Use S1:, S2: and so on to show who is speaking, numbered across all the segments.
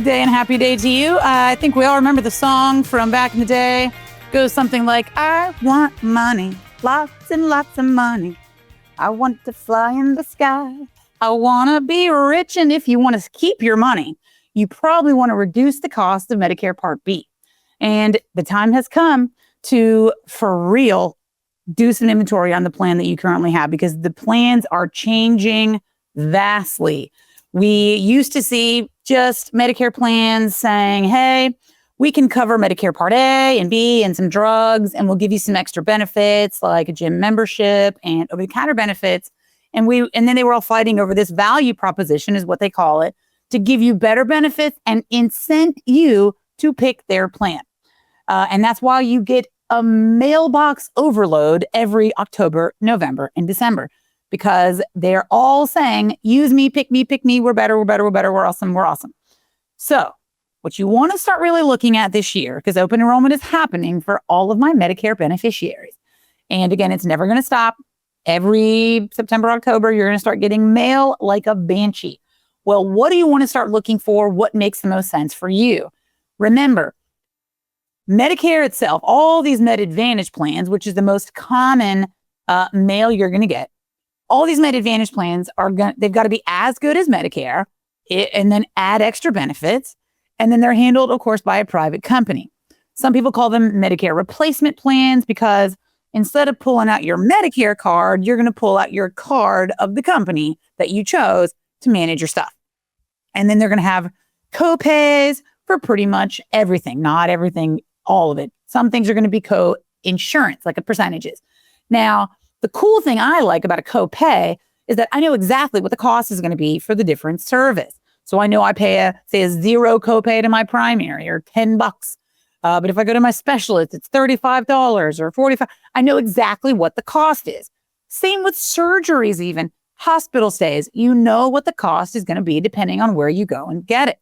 S1: Good day and happy day to you. I think we all remember the song from back in the day. It goes something like, I want money, lots and lots of money. I want to fly in the sky. I want to be rich. And if you want to keep your money, you probably want to reduce the cost of Medicare Part B. And the time has come to, for real, do some inventory on the plan that you currently have, because the plans are changing vastly. We used to see just Medicare plans saying, hey, we can cover Medicare Part A and B and some drugs, and we'll give you some extra benefits like a gym membership and over-the-counter benefits. And then they were all fighting over this value proposition, is what they call it, to give you better benefits and incent you to pick their plan. And that's why you get a mailbox overload every October, November, and December, because they're all saying, use me, pick me, we're better, we're awesome. So what you want to start really looking at this year, because open enrollment is happening for all of my Medicare beneficiaries. And again, it's never going to stop. Every September, October, you're going to start getting mail like a banshee. Well, what do you want to start looking for? What makes the most sense for you? Remember, Medicare itself, all these Med Advantage plans, which is the most common mail you're going to get, all these Med Advantage plans they've got to be as good as Medicare, and then add extra benefits. And then they're handled, of course, by a private company. Some people call them Medicare replacement plans, because instead of pulling out your Medicare card, you're going to pull out your card of the company that you chose to manage your stuff. And then they're going to have co-pays for pretty much everything, not everything, all of it. Some things are going to be co-insurance, like a percentages. Now, the cool thing I like about a copay is that I know exactly what the cost is going to be for the different service. So I know I pay a 0 copay to my primary, or $10. But if I go to my specialist, it's $35 or $45. I know exactly what the cost is. Same with surgeries, even hospital stays. You know what the cost is going to be depending on where you go and get it.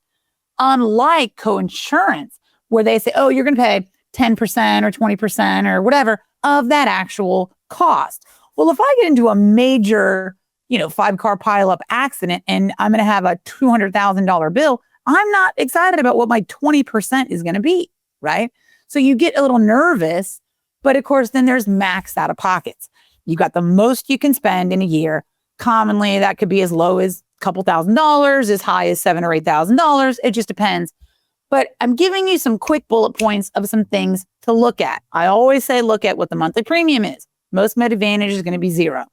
S1: Unlike coinsurance, where they say, oh, you're going to pay 10% or 20% or whatever of that actual cost. Well, if I get into a major, 5-car pileup accident and I'm going to have a $200,000 bill, I'm not excited about what my 20% is going to be, right? So you get a little nervous, but of course, then there's max out of pockets. You got the most you can spend in a year. Commonly, that could be as low as a couple $1,000s, as high as $7,000 or $8,000. It just depends. But I'm giving you some quick bullet points of some things to look at. I always say, look at what the monthly premium is. Most Med Advantage is going to be 0.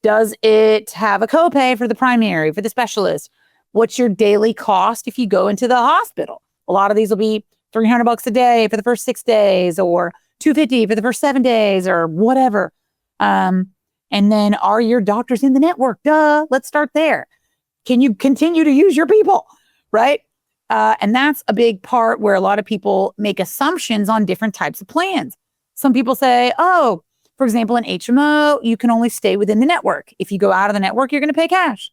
S1: Does it have a copay for the primary, for the specialist? What's your daily cost if you go into the hospital? A lot of these will be $300 a day for the first 6 days, or $250 for the first 7 days, or whatever. And then, are your doctors in the network? Duh. Let's start there. Can you continue to use your people? Right? And that's a big part where a lot of people make assumptions on different types of plans. Some people say, oh, for example, an HMO, you can only stay within the network. If you go out of the network, you're going to pay cash.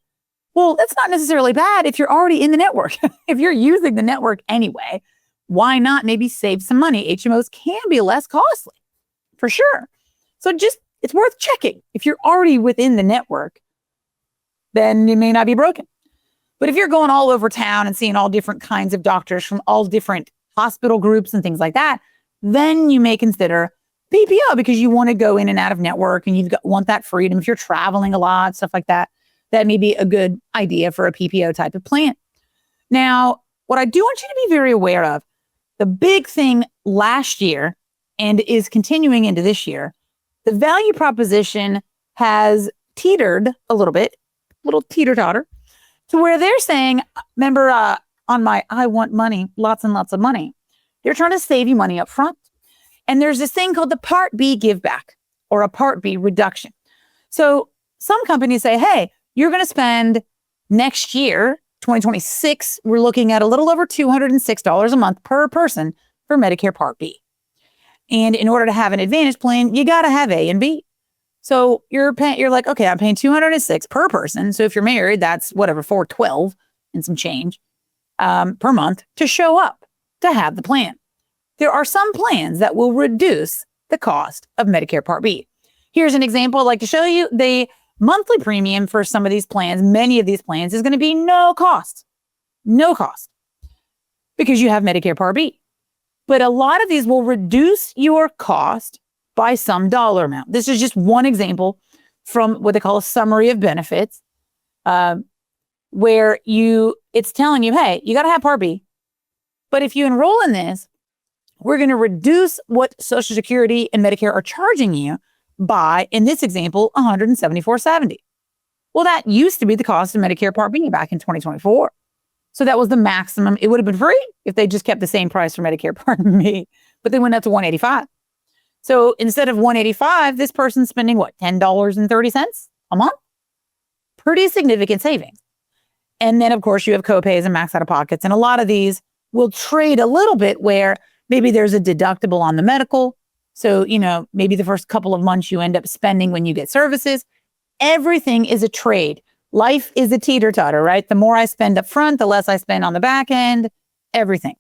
S1: Well, that's not necessarily bad if you're already in the network. If you're using the network anyway, why not maybe save some money? HMOs can be less costly, for sure. So it's worth checking. If you're already within the network, then it may not be broken. But if you're going all over town and seeing all different kinds of doctors from all different hospital groups and things like that, then you may consider PPO, because you want to go in and out of network and want that freedom. If you're traveling a lot, stuff like that, that may be a good idea for a PPO type of plan. Now, what I do want you to be very aware of, the big thing last year and is continuing into this year, the value proposition has teetered a little bit, little teeter-totter, to where they're saying, remember on my I want money, lots and lots of money, they're trying to save you money up front. And there's this thing called the Part B give back, or a Part B reduction. So some companies say, hey, you're going to spend next year, 2026, we're looking at a little over $206 a month per person for Medicare Part B. And in order to have an Advantage plan, you got to have A and B. So you're like, okay, I'm paying $206 per person. So if you're married, that's whatever, $412 and some change per month to show up to have the plan. There are some plans that will reduce the cost of Medicare Part B. Here's an example I'd like to show you. The monthly premium for some of these plans, many of these plans, is going to be no cost. No cost. because you have Medicare Part B. But a lot of these will reduce your cost by some dollar amount. This is just one example from what they call a summary of benefits, where it's telling you, hey, you got to have Part B. But if you enroll in this, we're going to reduce what Social Security and Medicare are charging you by, in this example, $174.70. Well, that used to be the cost of Medicare Part B back in 2024. So that was the maximum. It would have been free if they just kept the same price for Medicare Part B, but they went up to $185. So instead of $185, this person's spending what, $10.30 a month? Pretty significant savings. And then, of course, you have copays and max out-of-pockets. And a lot of these will trade a little bit where maybe there's a deductible on the medical. So, maybe the first couple of months you end up spending when you get services. Everything is a trade. Life is a teeter-totter, right? The more I spend up front, the less I spend on the back end, everything.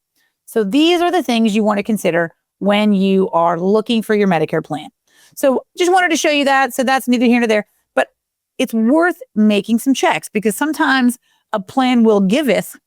S1: So these are the things you want to consider when you are looking for your Medicare plan. So just wanted to show you that. So that's neither here nor there, but it's worth making some checks because sometimes a plan will giveth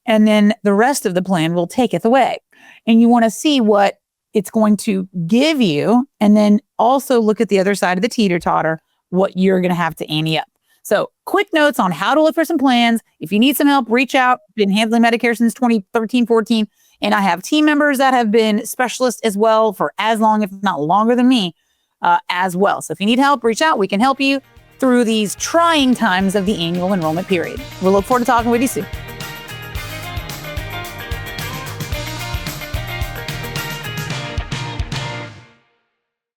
S1: and then the rest of the plan will taketh away. And you want to see what it's going to give you and then also look at the other side of the teeter-totter, what you're going to have to ante up. So quick notes on how to look for some plans. If you need some help, reach out. Been handling Medicare since 2013, 14. And I have team members that have been specialists as well for as long, if not longer than me, as well. So if you need help, reach out. We can help you through these trying times of the annual enrollment period. We'll look forward to talking with you soon.